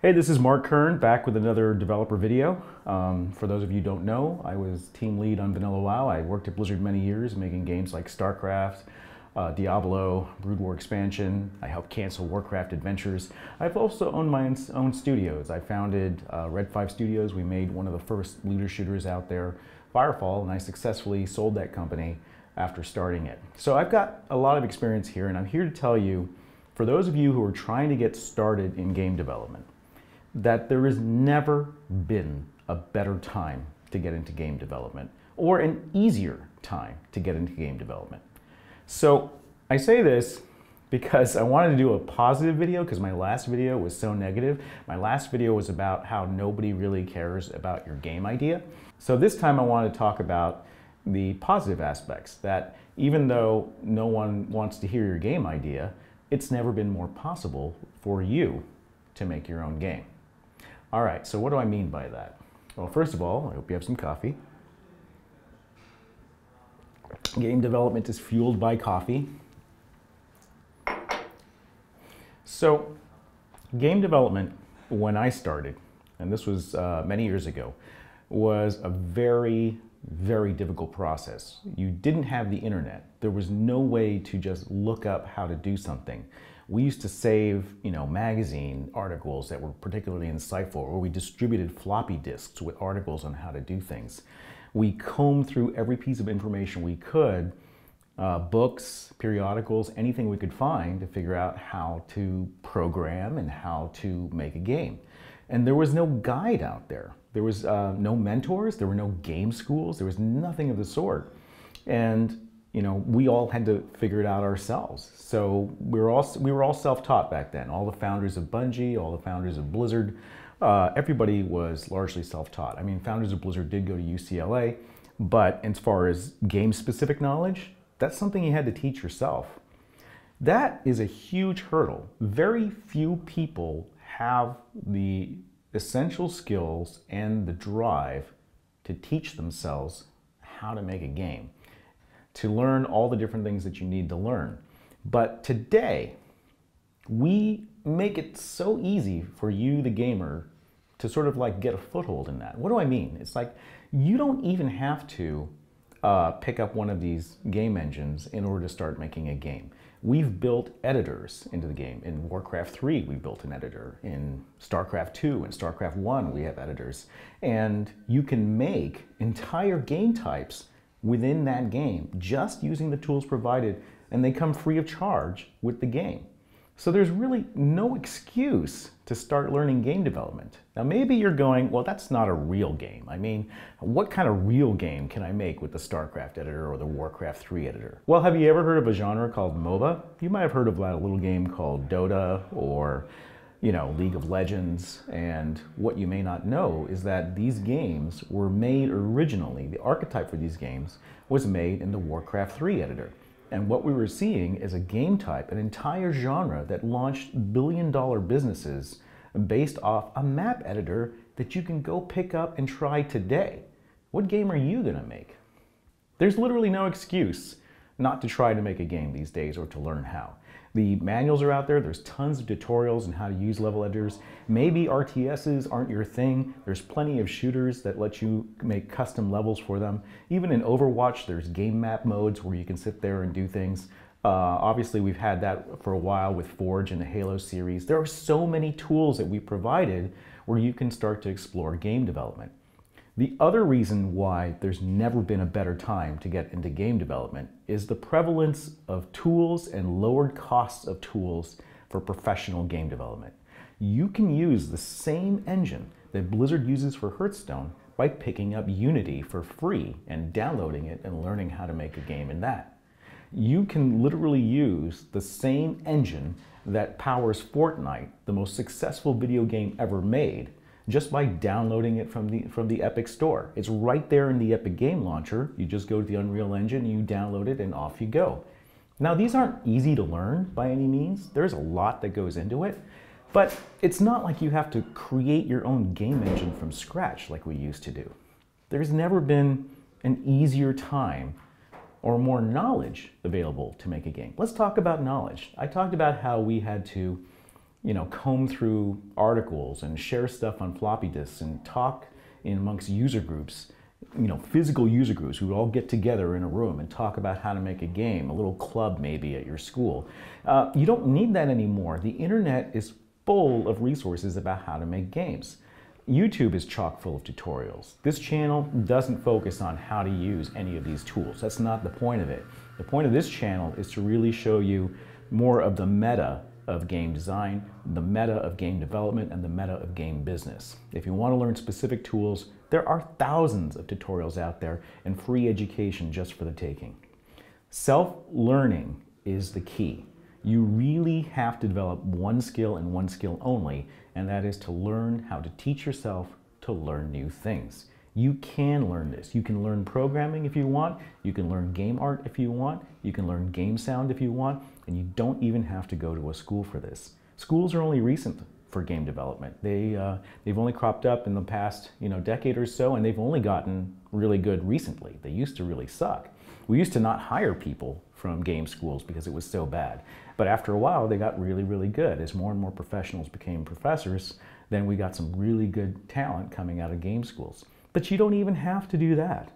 Hey, this is Mark Kern back with another developer video. For those of you who don't know, I was team lead on Vanilla WoW. I worked at Blizzard many years making games like Starcraft, Diablo, Brood War expansion. I helped cancel Warcraft Adventures. I've also owned my own studios. I founded Red 5 Studios. We made one of the first looter shooters out there, Firefall, and I successfully sold that company after starting it. So I've got a lot of experience here, and I'm here to tell you, for those of you who are trying to get started in game development, that there has never been a better time to get into game development or an easier time to get into game development. So I say this because I wanted to do a positive video because my last video was so negative. My last video was about how nobody really cares about your game idea. So this time I want to talk about the positive aspects, that even though no one wants to hear your game idea, it's never been more possible for you to make your own game. All right, so what do I mean by that? Well, first of all, I hope you have some coffee. Game development is fueled by coffee. So, game development, when I started, and this was many years ago, was a very, very difficult process. You didn't have the internet. There was no way to just look up how to do something. We used to save, magazine articles that were particularly insightful, or we distributed floppy disks with articles on how to do things. We combed through every piece of information we could, books, periodicals, anything we could find to figure out how to program and how to make a game. And there was no guide out there. There was no mentors, there were no game schools, there was nothing of the sort. And we all had to figure it out ourselves. So we were all self-taught back then. All the founders of Bungie, all the founders of Blizzard, everybody was largely self-taught. I mean, founders of Blizzard did go to UCLA, but as far as game-specific knowledge, that's something you had to teach yourself. That is a huge hurdle. Very few people have the essential skills and the drive to teach themselves how to make a game, to learn all the different things that you need to learn. But today, we make it so easy for you, the gamer, to sort of like get a foothold in that. What do I mean? It's like you don't even have to pick up one of these game engines in order to start making a game. We've built editors into the game. In Warcraft 3, we built an editor. In Starcraft 2 and Starcraft 1, we have editors. And you can make entire game types within that game just using the tools provided, and they come free of charge with the game. So there's really no excuse to start learning game development. Now maybe you're going, well, that's not a real game. I mean, what kind of real game can I make with the Starcraft editor or the Warcraft 3 editor? Well, have you ever heard of a genre called MOBA? You might have heard of a little game called Dota or League of Legends. And what you may not know is that these games were made originally, the archetype for these games was made in the Warcraft 3 editor. And what we were seeing is a game type, an entire genre that launched billion-dollar businesses based off a map editor that you can go pick up and try today. What game are you gonna make? There's literally no excuse not to try to make a game these days or to learn how. The manuals are out there. There's tons of tutorials on how to use level editors. Maybe RTSs aren't your thing. There's plenty of shooters that let you make custom levels for them. Even in Overwatch, there's game map modes where you can sit there and do things. Obviously, we've had that for a while with Forge and the Halo series. There are so many tools that we provided where you can start to explore game development. The other reason why there's never been a better time to get into game development is the prevalence of tools and lowered costs of tools for professional game development. You can use the same engine that Blizzard uses for Hearthstone by picking up Unity for free and downloading it and learning how to make a game in that. You can literally use the same engine that powers Fortnite, the most successful video game ever made, just by downloading it from the Epic Store. It's right there in the Epic Game Launcher. You just go to the Unreal Engine, you download it, and off you go. Now, these aren't easy to learn by any means. There's a lot that goes into it, but it's not like you have to create your own game engine from scratch like we used to do. There's never been an easier time or more knowledge available to make a game. Let's talk about knowledge. I talked about how we had to comb through articles and share stuff on floppy disks and talk in amongst user groups, physical user groups who would all get together in a room and talk about how to make a game, a little club maybe at your school. You don't need that anymore. The internet is full of resources about how to make games. YouTube is chock full of tutorials. This channel doesn't focus on how to use any of these tools. That's not the point of it. The point of this channel is to really show you more of the meta of game design, the meta of game development, and the meta of game business. If you want to learn specific tools, there are thousands of tutorials out there and free education just for the taking. Self-learning is the key. You really have to develop one skill and one skill only, and that is to learn how to teach yourself to learn new things. You can learn this. You can learn programming if you want, you can learn game art if you want, you can learn game sound if you want, and you don't even have to go to a school for this. Schools are only recent for game development. They've only cropped up in the past decade or so, and they've only gotten really good recently. They used to really suck. We used to not hire people from game schools because it was so bad. But after a while, they got really, really good. As more and more professionals became professors, then we got some really good talent coming out of game schools. But you don't even have to do that.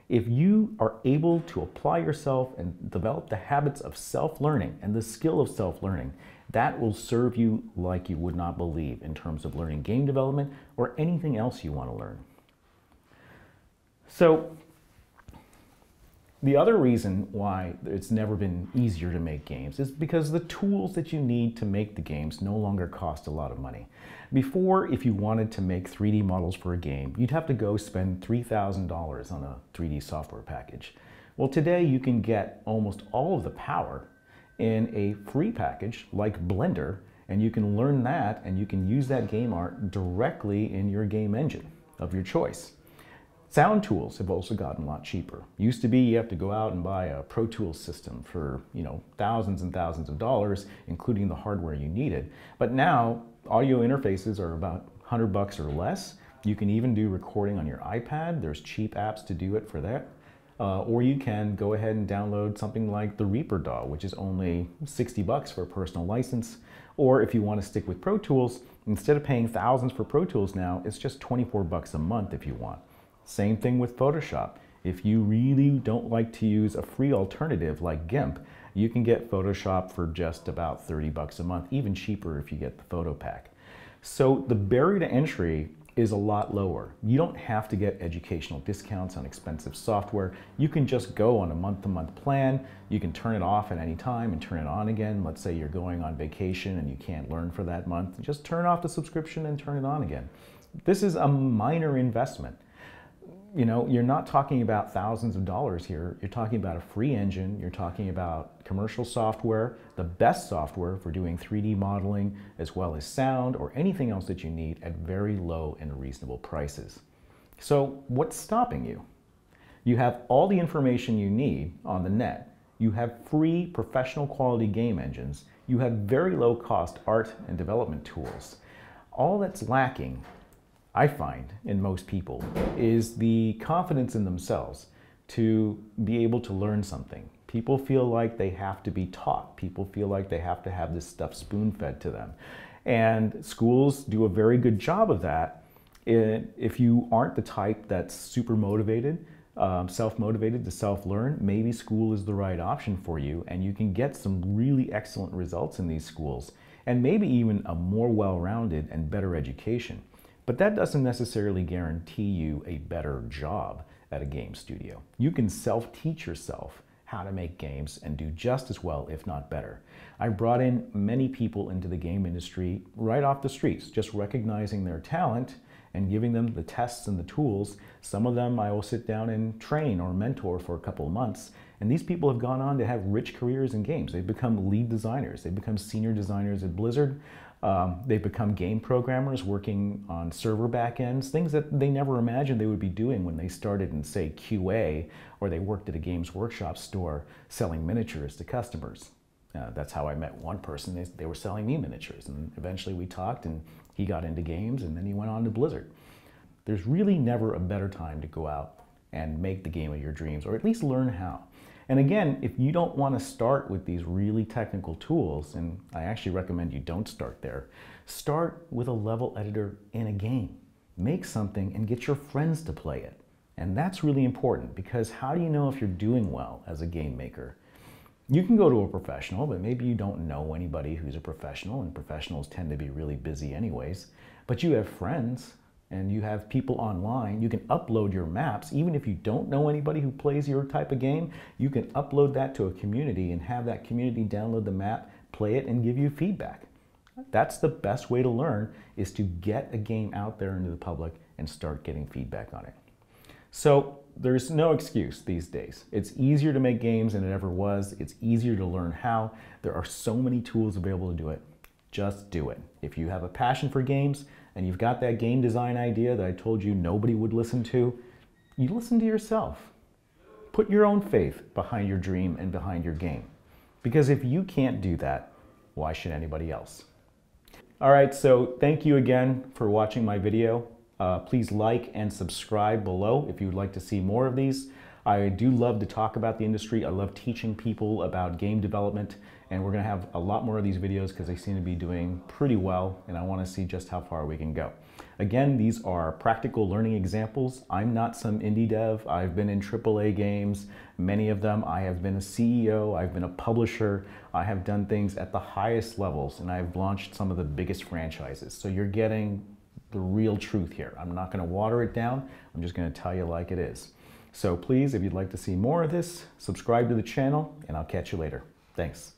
If you are able to apply yourself and develop the habits of self-learning and the skill of self-learning, that will serve you like you would not believe in terms of learning game development or anything else you want to learn. So, the other reason why it's never been easier to make games is because the tools that you need to make the games no longer cost a lot of money. Before, if you wanted to make 3D models for a game, you'd have to go spend $3,000 on a 3D software package. Well, today you can get almost all of the power in a free package like Blender, and you can learn that and you can use that game art directly in your game engine of your choice. Sound tools have also gotten a lot cheaper. Used to be you have to go out and buy a Pro Tools system for thousands and thousands of dollars, including the hardware you needed. But now audio interfaces are about $100 or less. You can even do recording on your iPad. There's cheap apps to do it for that. Or you can go ahead and download something like the Reaper DAW, which is only $60 for a personal license. Or if you want to stick with Pro Tools, instead of paying thousands for Pro Tools now, it's just $24 a month if you want. Same thing with Photoshop. If you really don't like to use a free alternative like GIMP, you can get Photoshop for just about $30 a month, even cheaper if you get the photo pack. So the barrier to entry is a lot lower. You don't have to get educational discounts on expensive software. You can just go on a month-to-month plan. You can turn it off at any time and turn it on again. Let's say you're going on vacation and you can't learn for that month. Just turn off the subscription and turn it on again. This is a minor investment. You're not talking about thousands of dollars here. You're talking about a free engine. You're talking about commercial software, the best software for doing 3D modeling, as well as sound or anything else that you need at very low and reasonable prices. So what's stopping you? You have all the information you need on the net. You have free professional quality game engines. You have very low cost art and development tools. All that's lacking, I find, in most people, is the confidence in themselves to be able to learn something. People feel like they have to be taught. People feel like they have to have this stuff spoon-fed to them. And schools do a very good job of that. If you aren't the type that's super motivated, self-motivated to self-learn, maybe school is the right option for you, and you can get some really excellent results in these schools, and maybe even a more well-rounded and better education. But that doesn't necessarily guarantee you a better job at a game studio. You can self-teach yourself how to make games and do just as well, if not better. I brought in many people into the game industry right off the streets, just recognizing their talent and giving them the tests and the tools. Some of them I will sit down and train or mentor for a couple of months. And these people have gone on to have rich careers in games. They've become lead designers. They've become senior designers at Blizzard. They've become game programmers working on server backends, things that they never imagined they would be doing when they started in, say, QA, or they worked at a Games Workshop store selling miniatures to customers. That's how I met one person. They were selling me miniatures, and eventually we talked, and he got into games, and then he went on to Blizzard. There's really never a better time to go out and make the game of your dreams, or at least learn how. And again, if you don't want to start with these really technical tools, and I actually recommend you don't start there, start with a level editor in a game. Make something and get your friends to play it. And that's really important, because how do you know if you're doing well as a game maker? You can go to a professional, but maybe you don't know anybody who's a professional, and professionals tend to be really busy anyways. But you have friends and you have people online. You can upload your maps. Even if you don't know anybody who plays your type of game, you can upload that to a community and have that community download the map, play it, and give you feedback. That's the best way to learn, is to get a game out there into the public and start getting feedback on it. So there's no excuse these days. It's easier to make games than it ever was. It's easier to learn how. There are so many tools available to do it. Just do it. If you have a passion for games and you've got that game design idea that I told you nobody would listen to, you listen to yourself. Put your own faith behind your dream and behind your game. Because if you can't do that, why should anybody else? All right, so thank you again for watching my video. Please like and subscribe below if you would like to see more of these. I do love to talk about the industry. I love teaching people about game development, and we're going to have a lot more of these videos because they seem to be doing pretty well, and I want to see just how far we can go. Again, these are practical learning examples. I'm not some indie dev. I've been in AAA games, many of them. I have been a CEO, I've been a publisher. I have done things at the highest levels, and I've launched some of the biggest franchises. So you're getting the real truth here. I'm not going to water it down. I'm just going to tell you like it is. So please, if you'd like to see more of this, subscribe to the channel, and I'll catch you later. Thanks.